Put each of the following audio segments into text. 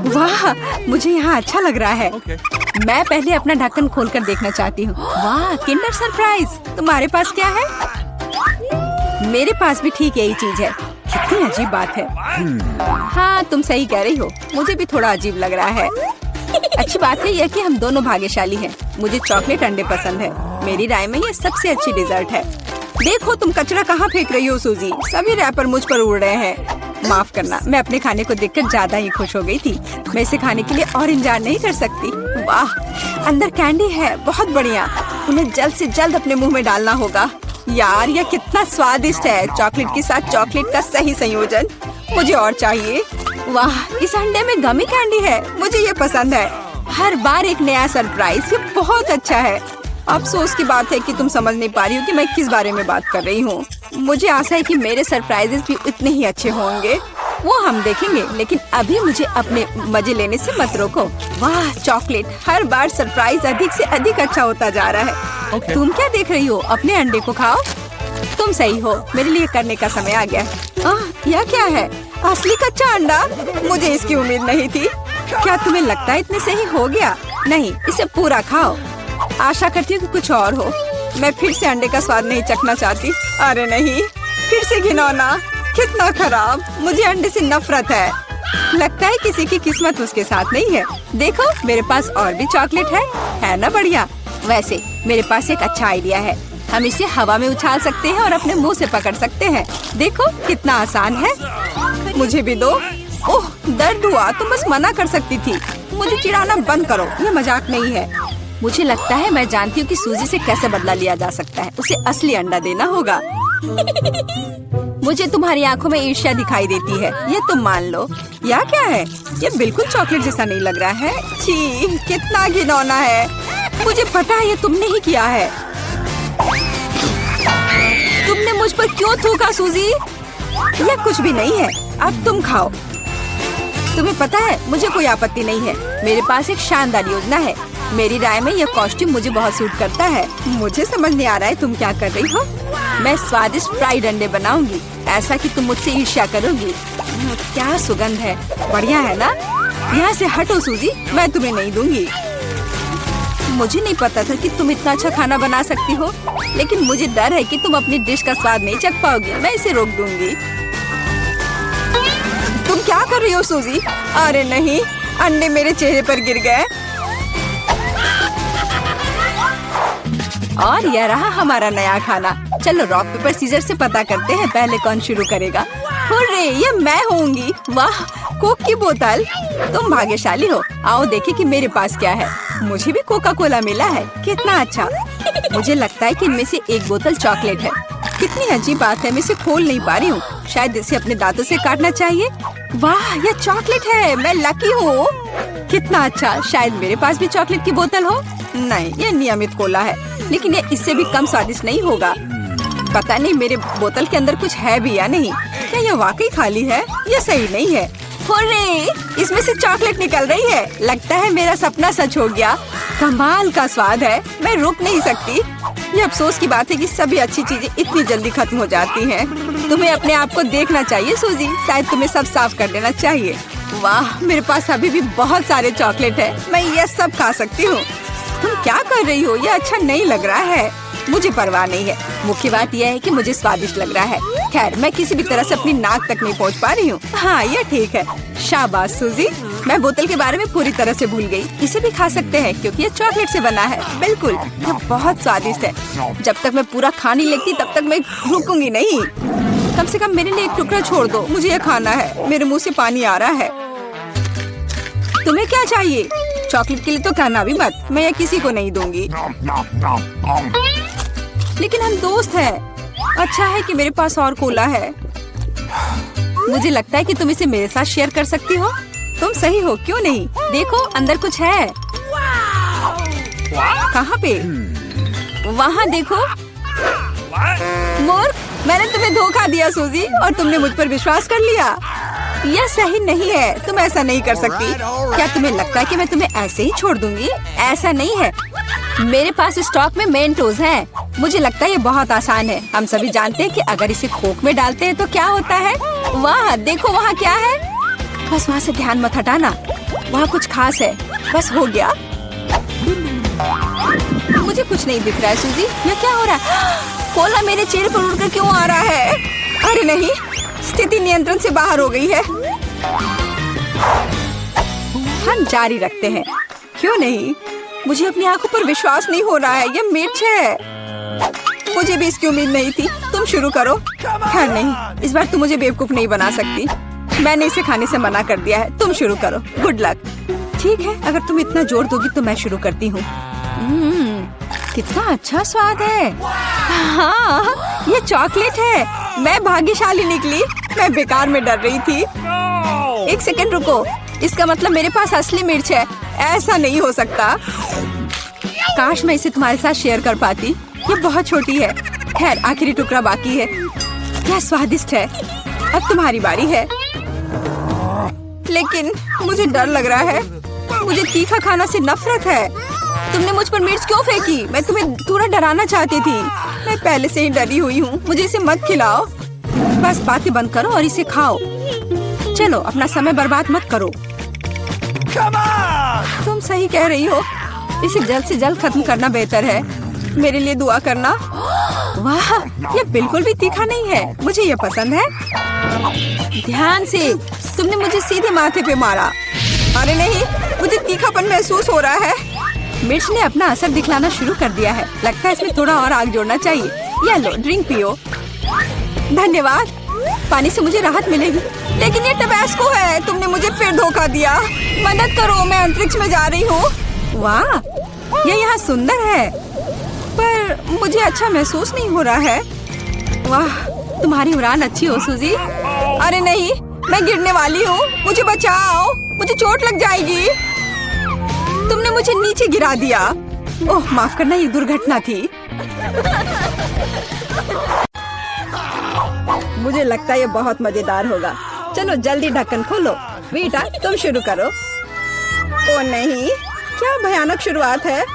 वाह, मुझे यहाँ अच्छा लग रहा है। मैं पहले अपना ढक्कन खोलकर देखना चाहती हूँ। वाह, किंडर सरप्राइज। तुम्हारे पास क्या है? मेरे पास भी ठीक यही चीज है। कितनी अजीब बात है। हाँ, तुम सही कह रही हो, मुझे भी थोड़ा अजीब लग रहा है। अच्छी बात है यह कि हम दोनों भाग्यशाली हैं। मुझे चॉकलेट अंडे पसंद है। मेरी राय में ये सबसे अच्छी डिजर्ट है। देखो तुम कचरा कहाँ फेंक रही हो सूजी। सभी रैपर मुझ पर उड़ रहे हैं। माफ करना, मैं अपने खाने को देखकर ज्यादा ही खुश हो गई थी। मैं इसे खाने के लिए और इंतजार नहीं कर सकती। वाह, अंदर कैंडी है, बहुत बढ़िया। उन्हें जल्द से जल्द अपने मुंह में डालना होगा। यार, यह कितना स्वादिष्ट है। चॉकलेट के साथ चॉकलेट का सही संयोजन। मुझे और चाहिए। वाह, इस अंडे में गमी कैंडी है। मुझे ये पसंद है। हर बार एक नया सरप्राइज। ये बहुत अच्छा है। अफसोस की बात है कि तुम समझ नहीं पा रही हो कि मैं किस बारे में बात कर रही हूँ। मुझे आशा है कि मेरे सरप्राइजेस भी इतने ही अच्छे होंगे। वो हम देखेंगे, लेकिन अभी मुझे अपने मजे लेने से मत रोको। वाह, चॉकलेट। हर बार सरप्राइज अधिक से अधिक अच्छा होता जा रहा है। तुम क्या देख रही हो? अपने अंडे को खाओ। तुम सही हो, मेरे लिए करने का समय आ गया। यह क्या है? असली कच्चा अंडा? मुझे इसकी उम्मीद नहीं थी। क्या तुम्हें लगता है इतने सही हो गया? नहीं, इसे पूरा खाओ। आशा करती हूँ कि कुछ और हो। मैं फिर से अंडे का स्वाद नहीं चखना चाहती। अरे नहीं, फिर से घिनौना। कितना खराब। मुझे अंडे से नफरत है। लगता है किसी की किस्मत उसके साथ नहीं है। देखो, मेरे पास और भी चॉकलेट है ना बढ़िया। वैसे मेरे पास एक अच्छा आइडिया है। हम इसे हवा में उछाल सकते हैं और अपने मुंह से पकड़ सकते हैं। देखो कितना आसान है। मुझे भी दो। ओह, दर्द हुआ। तुम बस मना कर सकती थी। मुझे चिढ़ाना बंद करो, ये मजाक नहीं है। मुझे लगता है मैं जानती हूँ कि सूजी से कैसे बदला लिया जा सकता है। उसे असली अंडा देना होगा। मुझे तुम्हारी आंखों में ईर्ष्या दिखाई देती है, ये तुम मान लो। यह क्या है? ये बिल्कुल चॉकलेट जैसा नहीं लग रहा है। छी, कितना घिनौना है। मुझे पता है ये तुमने ही किया है। तुमने मुझ पर क्यों थूका सूजी? यह कुछ भी नहीं है। अब तुम खाओ। तुम्हें पता है, मुझे कोई आपत्ति नहीं है। मेरे पास एक शानदार योजना है। मेरी राय में यह कॉस्ट्यूम मुझे बहुत सूट करता है। मुझे समझ नहीं आ रहा है तुम क्या कर रही हो। मैं स्वादिष्ट फ्राइड अंडे बनाऊंगी, ऐसा कि तुम मुझसे ईर्ष्या करोगी। क्या सुगंध है। बढ़िया है ना? यहाँ से हटो सूजी, मैं तुम्हें नहीं दूंगी। मुझे नहीं पता था कि तुम इतना अच्छा खाना बना सकती हो, लेकिन मुझे डर है कि तुम अपनी डिश का स्वाद नहीं चख पाओगी। मैं इसे रोक दूंगी। तुम क्या कर रही हो सूजी? अरे नहीं, अंडे मेरे चेहरे पर गिर गए। और यह रहा हमारा नया खाना। चलो रॉक पेपर सीजर से पता करते हैं पहले कौन शुरू करेगा। हुर्रे, ये मैं होंगी। वाह, कोक की बोतल। तुम भाग्यशाली हो। आओ देखें कि मेरे पास क्या है। मुझे भी कोका कोला मिला है। कितना अच्छा। मुझे लगता है कि इनमें से एक बोतल चॉकलेट है। कितनी अजीब बात है, मैं इसे खोल नहीं पा रही हूँ। शायद इसे अपने दांतों से काटना चाहिए। वाह, यह चॉकलेट है। मैं लकी हूँ। कितना अच्छा। शायद मेरे पास भी चॉकलेट की बोतल हो। नहीं, यह नियमित कोला है, लेकिन ये इससे भी कम स्वादिष्ट नहीं होगा। पता नहीं मेरे बोतल के अंदर कुछ है भी या नहीं। क्या यह वाकई खाली है? यह सही नहीं है। हुर्रे, इसमें से चॉकलेट निकल रही है। लगता है मेरा सपना सच हो गया। कमाल का स्वाद है। मैं रुक नहीं सकती। ये अफसोस की बात है कि सभी अच्छी चीजें इतनी जल्दी खत्म हो जाती हैं। तुम्हें अपने आप को देखना चाहिए सूजी। शायद तुम्हें सब साफ कर देना चाहिए। वाह, मेरे पास अभी भी बहुत सारे चॉकलेट है। मैं ये सब खा सकती हूँ। तुम क्या कर रही हो? ये अच्छा नहीं लग रहा है। मुझे परवाह नहीं है। मुख्य बात यह है कि मुझे स्वादिष्ट लग रहा है। खैर, मैं किसी भी तरह से अपनी नाक तक नहीं पहुंच पा रही हूँ। हाँ, ये ठीक है। शाबाश सूजी। मैं बोतल के बारे में पूरी तरह से भूल गई। इसे भी खा सकते हैं क्योंकि ये चॉकलेट से बना है। बिल्कुल, ये बहुत स्वादिष्ट है। जब तक मैं पूरा खा नहीं लेती तब तक मैं रुकूंगी नहीं। कम से कम मेरे लिए एक टुकड़ा छोड़ दो। मुझे ये खाना है। मेरे मुँह से पानी आ रहा है। तुम्हें क्या चाहिए? चॉकलेट के लिए तो कहना भी मत। मैं ये किसी को नहीं दूंगी। लेकिन हम दोस्त हैं। अच्छा है कि मेरे पास और कोला है। मुझे लगता है कि तुम इसे मेरे साथ शेयर कर सकती हो। तुम सही हो, क्यों नहीं? देखो, अंदर कुछ है। कहाँ पे? वहाँ देखो। मूर्ख, मैंने तुम्हें धोखा दिया सूजी, और तुमने मुझ पर विश्वास कर लिया। यह सही नहीं है। तुम ऐसा नहीं कर सकती। क्या तुम्हें लगता है कि मैं तुम्हें ऐसे ही छोड़ दूंगी? ऐसा नहीं है। मेरे पास स्टॉक में मेंटोस है। मुझे लगता है ये बहुत आसान है। हम सभी जानते हैं कि अगर इसे कोक में डालते हैं तो क्या होता है। वाह, देखो वहाँ क्या है। बस वहाँ से ध्यान मत हटाना, वहाँ कुछ खास है। बस हो गया। मुझे कुछ नहीं दिख रहा है सूजी, ये क्या हो रहा है? कोला मेरे चेहरे पर उड़कर क्यों आ रहा है? अरे नहीं, स्थिति नियंत्रण से बाहर हो गई है। हम जारी रखते हैं, क्यों नहीं? मुझे अपनी आंखों पर विश्वास नहीं हो रहा है, ये मिर्च है। मुझे भी इसकी उम्मीद नहीं थी। तुम शुरू करो। खैर नहीं, इस बार तुम मुझे बेवकूफ नहीं बना सकती। मैंने इसे खाने से मना कर दिया है। तुम शुरू करो। Good luck. ठीक है, अगर तुम इतना जोर दोगी तो मैं शुरू करती हूँ। कितना अच्छा स्वाद है। हाँ, ये चॉकलेट है। मैं भाग्यशाली निकली। मैं बेकार में डर रही थी। एक सेकंड रुको, इसका मतलब मेरे पास असली मिर्च है। ऐसा नहीं हो सकता। काश मैं इसे तुम्हारे साथ शेयर कर पाती। ये बहुत छोटी है। खैर, आखिरी टुकड़ा बाकी है। क्या स्वादिष्ट है। अब तुम्हारी बारी है। लेकिन मुझे डर लग रहा है। मुझे तीखा खाना से नफरत है। तुमने मुझ पर मिर्च क्यों फेंकी? मैं तुम्हें थोड़ा डराना चाहती थी। मैं पहले से ही डरी हुई हूँ। मुझे इसे मत खिलाओ। बस बातें बंद करो और इसे खाओ। चलो, अपना समय बर्बाद मत करो। तुम सही कह रही हो। इसे जल्द से जल्द खत्म करना बेहतर है। मेरे लिए दुआ करना। वाह, ये बिल्कुल भी तीखा नहीं है। मुझे ये पसंद है। ध्यान से, तुमने मुझे सीधे माथे पे मारा। अरे नहीं, मुझे तीखापन महसूस हो रहा है। मिर्च ने अपना असर दिखलाना शुरू कर दिया है। लगता है इसमें थोड़ा और आग जोड़ना चाहिए। ये लो, ड्रिंक पियो। धन्यवाद। पानी से मुझे राहत मिलेगी। लेकिन ये टबैस्को है। तुमने मुझे फिर धोखा दिया। मदद करो, मैं अंतरिक्ष में जा रही हूँ। वाह, ये यहाँ सुंदर है, पर मुझे अच्छा महसूस नहीं हो रहा है। वाह, तुम्हारी उड़ान अच्छी हो सूजी। अरे नहीं, मैं गिरने वाली हूँ। मुझे बचाओ, मुझे चोट लग जाएगी। तुमने मुझे नीचे गिरा दिया। ओह, माफ करना, ये दुर्घटना थी। मुझे लगता है ये बहुत मजेदार होगा। चलो जल्दी ढक्कन खोलो। बेटा, तुम शुरू करो। ओ नहीं, क्या भयानक शुरुआत है।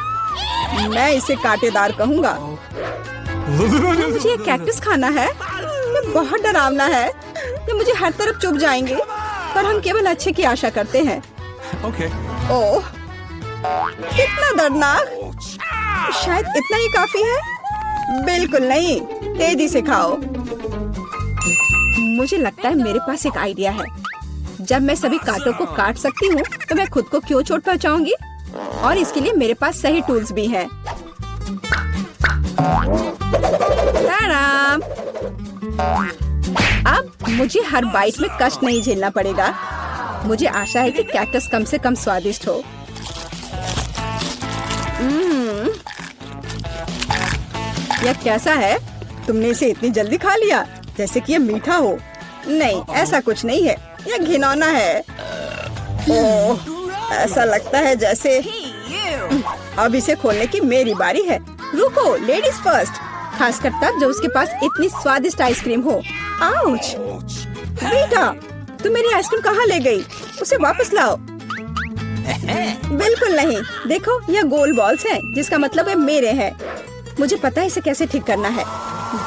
मैं इसे कांटेदार कहूँगा। मुझे कैक्टस खाना है। ये बहुत डरावना है। ये मुझे हर तरफ चुभ जाएंगे, पर हम केवल अच्छे की आशा करते हैं। ओह, कितना दर्दनाक। शायद इतना ही काफी है। बिल्कुल नहीं, तेजी से खाओ। मुझे लगता है मेरे पास एक आइडिया है। जब मैं सभी कांटों को काट सकती हूँ, तो मैं खुद को क्यों चोट पहुँचाऊंगी? और इसके लिए मेरे पास सही टूल्स भी हैं। ताराम! अब मुझे हर बाइट में कष्ट नहीं झेलना पड़ेगा। मुझे आशा है कि कैक्टस कम से कम स्वादिष्ट हो। यह कैसा है? तुमने इसे इतनी जल्दी खा लिया, जैसे कि यह मीठा हो। नहीं, ऐसा कुछ नहीं है। यह घिनौना है। ओह, ऐसा लगता है जैसे। अब इसे खोलने की मेरी बारी है। रुको, लेडीज फर्स्ट। खासकर तब जब उसके पास इतनी स्वादिष्ट आइसक्रीम हो। आउच! बेटा, तुम मेरी आइसक्रीम कहाँ ले गई? उसे वापस लाओ। बिल्कुल नहीं। देखो, यह गोल बॉल्स हैं, जिसका मतलब है मेरे हैं। मुझे पता है इसे कैसे ठीक करना है।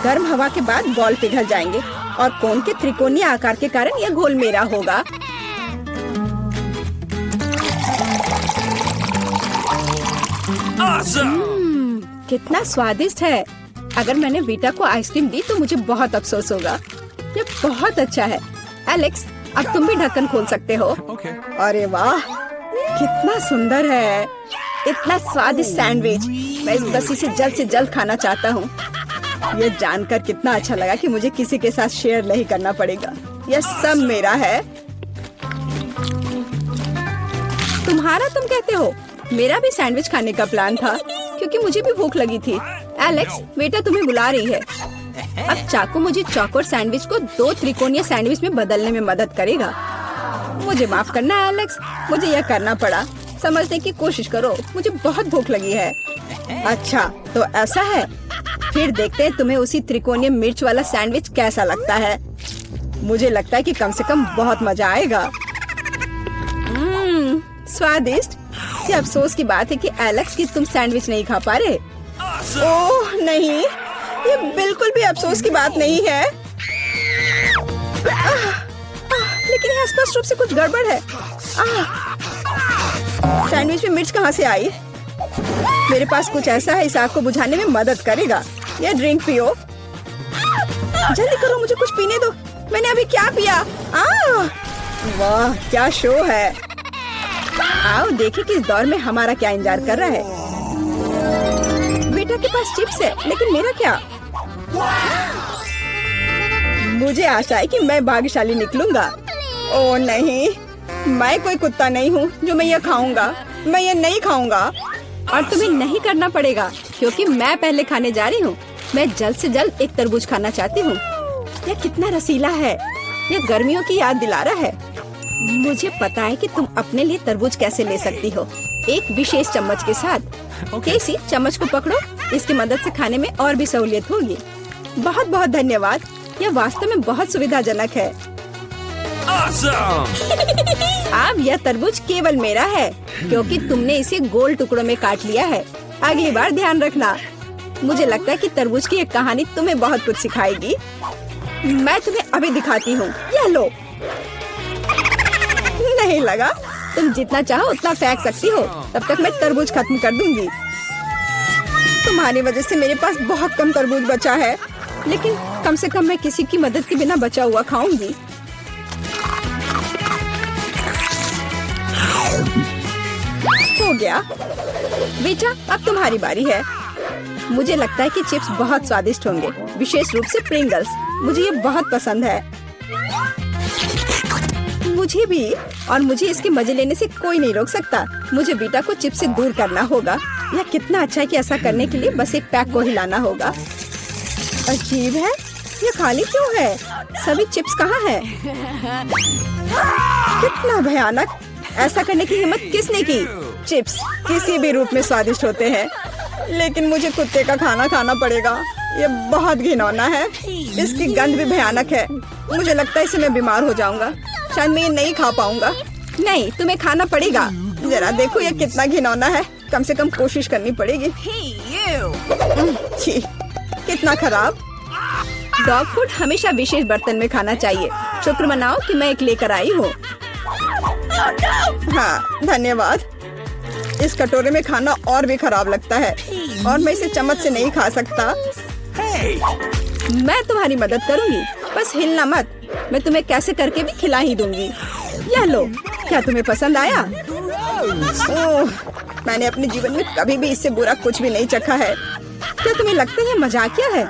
गर्म हवा के बाद बॉल पिघल जाएंगे और कोन के त्रिकोणीय आकार के कारण यह घोल मेरा होगा। कितना स्वादिष्ट है। अगर मैंने बीटा को आइसक्रीम दी तो मुझे बहुत अफसोस होगा। ये बहुत अच्छा है। एलेक्स, अब तुम भी ढक्कन खोल सकते हो। अरे वाह, कितना सुंदर है। इतना स्वादिष्ट सैंडविच। मैं इस बस इसे जल्द से जल्द खाना चाहता हूँ। यह जानकर कितना अच्छा लगा कि मुझे किसी के साथ शेयर नहीं करना पड़ेगा। यह सब मेरा है। तुम्हारा तुम कहते हो? मेरा भी सैंडविच खाने का प्लान था, क्योंकि मुझे भी भूख लगी थी। एलेक्स, बेटा तुम्हें बुला रही है। अब चाकू मुझे चौकोर सैंडविच को 2 त्रिकोणीय सैंडविच में बदलने में मदद करेगा। मुझे माफ करना एलेक्स, मुझे यह करना पड़ा। समझने की कोशिश करो, मुझे बहुत भूख लगी है। अच्छा, तो ऐसा है। फिर देखते हैं तुम्हें उसी त्रिकोणीय मिर्च वाला सैंडविच कैसा लगता है। मुझे लगता है कि कम से कम बहुत मजा आएगा। स्वादिष्ट। ये अफसोस की बात है कि एलेक्स की तुम सैंडविच नहीं खा पा रहे। ओह नहीं, ये बिल्कुल भी अफसोस की बात नहीं है। लेकिन यहाँ स्पष्ट रूप से कुछ गड़बड़ है। सैंडविच में मिर्च कहाँ से आई? मेरे पास कुछ ऐसा है इस आग को बुझाने में मदद करेगा। ये ड्रिंक पियो। जल्दी करो, मुझे कुछ पीने दो। मैंने अभी क्या पिया? वाह क्या शो है। आओ देखें कि इस दौर में हमारा क्या इंतजार कर रहा है। बेटा के पास चिप्स है, लेकिन मेरा क्या? मुझे आशा है कि मैं भाग्यशाली निकलूंगा। ओह नहीं, मैं कोई कुत्ता नहीं हूँ जो मैं ये खाऊंगा। मैं ये नहीं खाऊंगा। और तुम्हें नहीं करना पड़ेगा क्योंकि मैं पहले खाने जा रही हूँ। मैं जल्द से जल्द एक तरबूज खाना चाहती हूँ। यह कितना रसीला है। यह गर्मियों की याद दिला रहा है। मुझे पता है कि तुम अपने लिए तरबूज कैसे ले सकती हो, एक विशेष चम्मच के साथ। केसी, चम्मच को पकड़ो। इसकी मदद से खाने में और भी सहूलियत होगी। बहुत बहुत धन्यवाद। यह वास्तव में बहुत सुविधाजनक है। अब यह तरबूज केवल मेरा है क्योंकि तुमने इसे गोल टुकड़ों में काट लिया है। अगली बार ध्यान रखना। मुझे लगता है कि तरबूज की एक कहानी तुम्हें बहुत कुछ सिखाएगी। मैं तुम्हें अभी दिखाती हूँ। यह लो। नहीं लगा? तुम जितना चाहो उतना फेंक सकती हो। तब तक मैं तरबूज खत्म कर दूंगी। तुम्हारी वजह से मेरे पास बहुत कम तरबूज बचा है, लेकिन कम से कम मैं किसी की मदद के बिना बचा हुआ खाऊंगी। हो गया। बेटा, अब तुम्हारी बारी है। मुझे लगता है कि चिप्स बहुत स्वादिष्ट होंगे, विशेष रूप से प्रिंगल्स। मुझे ये बहुत पसंद है। मुझे भी। और मुझे इसके मजे लेने से कोई नहीं रोक सकता। मुझे बेटा को चिप्स से दूर करना होगा। यह कितना अच्छा है कि ऐसा करने के लिए बस एक पैक को हिलाना होगा। अजीब है, ये खाली क्यों है? सभी चिप्स कहाँ हैं? कितना भयानक। ऐसा करने की हिम्मत किसने की? चिप्स किसी भी रूप में स्वादिष्ट होते हैं, लेकिन मुझे कुत्ते का खाना खाना पड़ेगा। ये बहुत घिनौना है। इसकी गंध भी भयानक है। मुझे लगता है इससे मैं बीमार हो जाऊंगा। शायद मैं ये नहीं खा पाऊंगा। नहीं, तुम्हें खाना पड़ेगा। जरा देखो ये कितना घिनौना है। कम से कम कोशिश करनी पड़ेगी। छी, कितना खराब। डॉग फूड हमेशा विशेष बर्तन में खाना चाहिए। शुक्र मनाओ कि मैं एक लेकर आई हूँ। हाँ धन्यवाद। इस कटोरे में खाना और भी खराब लगता है और मैं इसे चम्मच से नहीं खा सकता। मैं तुम्हारी मदद करूंगी, बस हिलना मत। मैं तुम्हें कैसे करके भी खिला ही दूंगी। यह लो। क्या तुम्हें पसंद आया? ओह, मैंने अपने जीवन में कभी भी इससे बुरा कुछ भी नहीं चखा है। क्या तुम्हें लगता है मजाकिया है?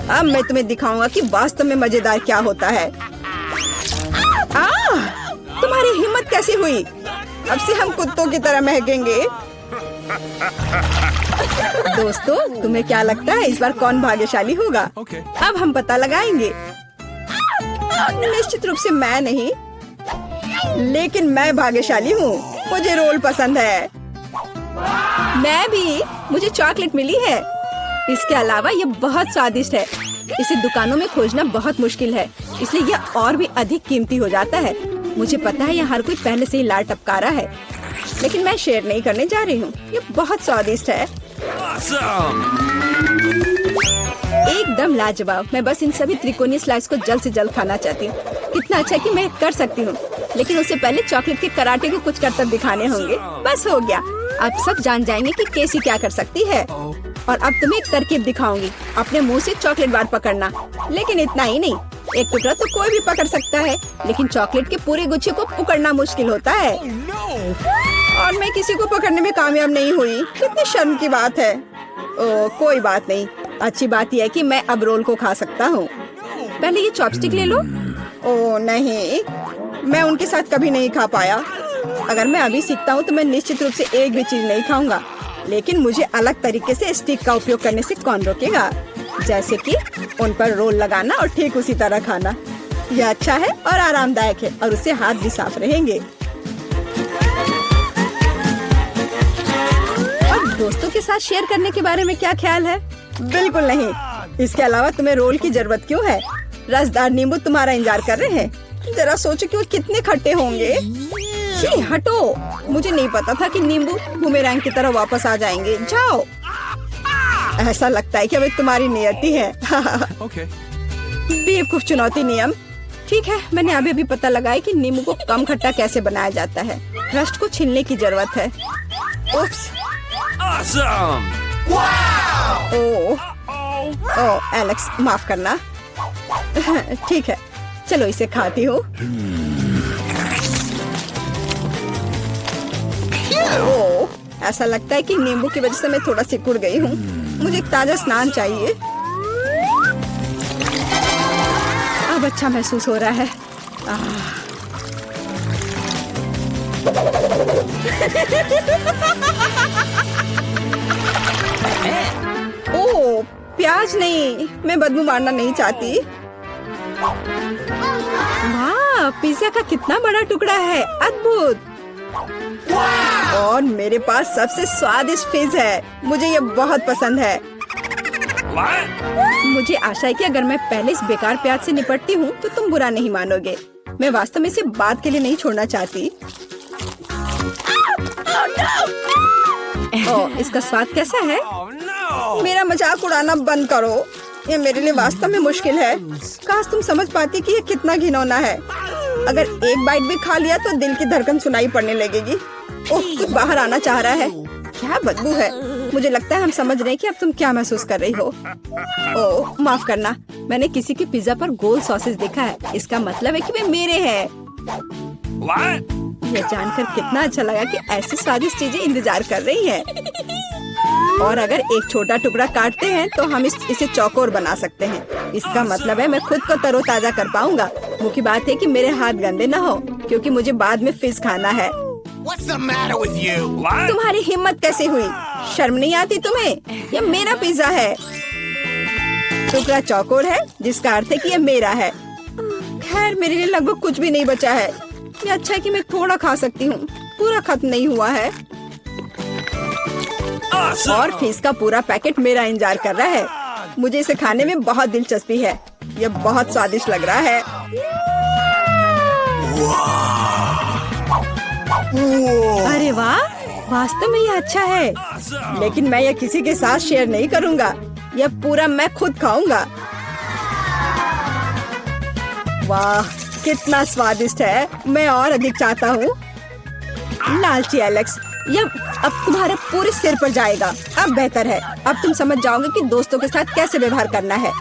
अब मैं तुम्हें दिखाऊंगा कि वास्तव में मजेदार क्या होता है। तुम्हारी हिम्मत कैसे हुई? अब से हम कुत्तों की तरह महकेंगे। दोस्तों, तुम्हें क्या लगता है इस बार कौन भाग्यशाली होगा? अब हम पता लगाएंगे। निश्चित रूप से मैं नहीं, लेकिन मैं भाग्यशाली हूँ। मुझे रोल पसंद है। मैं भी। मुझे चॉकलेट मिली है। इसके अलावा ये बहुत स्वादिष्ट है। इसे दुकानों में खोजना बहुत मुश्किल है, इसलिए यह और भी अधिक कीमती हो जाता है। मुझे पता है यह हर कोई पहले से ही लाड़ टपका रहा है, लेकिन मैं शेयर नहीं करने जा रही हूँ। ये बहुत स्वादिष्ट है। एकदम लाजवाब। मैं बस इन सभी त्रिकोणीय स्लाइस को जल्द से जल्द खाना चाहती हूँ। कितना अच्छा कि मैं कर सकती हूँ, लेकिन उससे पहले चॉकलेट के कराटे को कुछ करतब दिखाने होंगे। बस हो गया। अब सब जान जाएंगे कि केसी क्या कर सकती है। और अब तुम्हें एक तरकीब दिखाऊंगी। अपने मुंह से चॉकलेट बार पकड़ना, लेकिन इतना ही नहीं। एक टुकड़ा तो कोई भी पकड़ सकता है, लेकिन चॉकलेट के पूरे गुच्छे को पकड़ना मुश्किल होता है। और मैं किसी को पकड़ने में कामयाब नहीं हुई। कितनी शर्म की बात है। ओह, कोई बात नहीं। अच्छी बात यह है कि मैं अब रोल को खा सकता हूँ। पहले ये चॉपस्टिक ले लो। ओह नहीं, मैं उनके साथ कभी नहीं खा पाया। अगर मैं अभी सीखता हूँ तो मैं निश्चित रूप से एक भी चीज नहीं खाऊंगा, लेकिन मुझे अलग तरीके से स्टिक का उपयोग करने से कौन रोकेगा? जैसे कि उन पर रोल लगाना और ठीक उसी तरह खाना। यह अच्छा है और आरामदायक है, और उससे हाथ भी साफ रहेंगे। और दोस्तों के साथ शेयर करने के बारे में क्या ख्याल है? बिल्कुल नहीं। इसके अलावा तुम्हें रोल की जरूरत क्यों है? रसदार नींबू तुम्हारा इंतजार कर रहे हैं। जरा सोचो कि वो कितने खट्टे होंगे। छी, हटो। मुझे नहीं पता था कि नींबू बूमेरैंग की तरह वापस आ जाएंगे। जाओ। ऐसा लगता है कि अब तुम्हारी नियति है। बेवकूफ चुनौती नियम। ठीक है, मैंने अभी अभी पता लगाया कि नींबू को कम खट्टा कैसे बनाया जाता है। क्रस्ट को छीलने की जरूरत है। उफ्स। Awesome! ओह एलेक्स, माफ करना। ठीक है, चलो इसे खाती हूँ। ओह, ऐसा लगता है कि नींबू की वजह से मैं थोड़ा सिकुड़ गई हूँ। मुझे एक ताजा स्नान चाहिए। अब अच्छा महसूस हो रहा है। ओह, प्याज नहीं, मैं बदबू मारना नहीं चाहती। वाह, पिज्जा का कितना बड़ा टुकड़ा है, अद्भुत। और मेरे पास सबसे स्वादिष्ट फिश है, मुझे ये बहुत पसंद है। मुझे आशा है कि अगर मैं पहले इस बेकार प्याज से निपटती हूँ तो तुम बुरा नहीं मानोगे। मैं वास्तव में इसे बात के लिए नहीं छोड़ना चाहती। ओह, इसका स्वाद कैसा है? मेरा मजाक उड़ाना बंद करो, ये मेरे लिए वास्तव में मुश्किल है। काश तुम समझ पाती कि ये कितना घिनौना है। अगर एक बाइट भी खा लिया तो दिल की धड़कन सुनाई पड़ने लगेगी। ओह, कुछ बाहर आना चाह रहा है। क्या बदबू है। मुझे लगता है हम समझ रहे हैं कि अब तुम क्या महसूस कर रही हो। ओह, माफ करना, मैंने किसी के पिज्जा पर गोल सॉसेज देखा है। इसका मतलब है कि वे मेरे हैं। ये जानकर कितना अच्छा लगा कि ऐसी स्वादिष्ट चीजें इंतजार कर रही हैं। और अगर एक छोटा टुकड़ा काटते हैं तो हम इसे चौकोर बना सकते हैं। इसका मतलब है मैं खुद को तरोताजा कर पाऊंगा। मुख्य बात है कि मेरे हाथ गंदे न हो, क्योंकि मुझे बाद में फिश खाना है। What's the matter with you? तुम्हारी हिम्मत कैसे हुई? शर्म नहीं आती तुम्हें? ये मेरा पिज्जा है। टुकड़ा चौकोर है, जिसका अर्थ है कि ये मेरा है। खैर, मेरे लिए लगभग कुछ भी नहीं बचा है। ये अच्छा है कि मैं थोड़ा खा सकती हूँ, पूरा खत्म नहीं हुआ है। और फिश का पूरा पैकेट मेरा इंतजार कर रहा है। मुझे इसे खाने में बहुत दिलचस्पी है। यह बहुत स्वादिष्ट लग रहा है। अरे वाह, वास्तव में यह अच्छा है, लेकिन मैं यह किसी के साथ शेयर नहीं करूंगा। यह पूरा मैं खुद खाऊंगा। वाह, कितना स्वादिष्ट है। मैं और अधिक चाहता हूँ। लालची एलेक्स, यह अब तुम्हारे पूरे सिर पर जाएगा। अब बेहतर है, अब तुम समझ जाओगे कि दोस्तों के साथ कैसे व्यवहार करना है।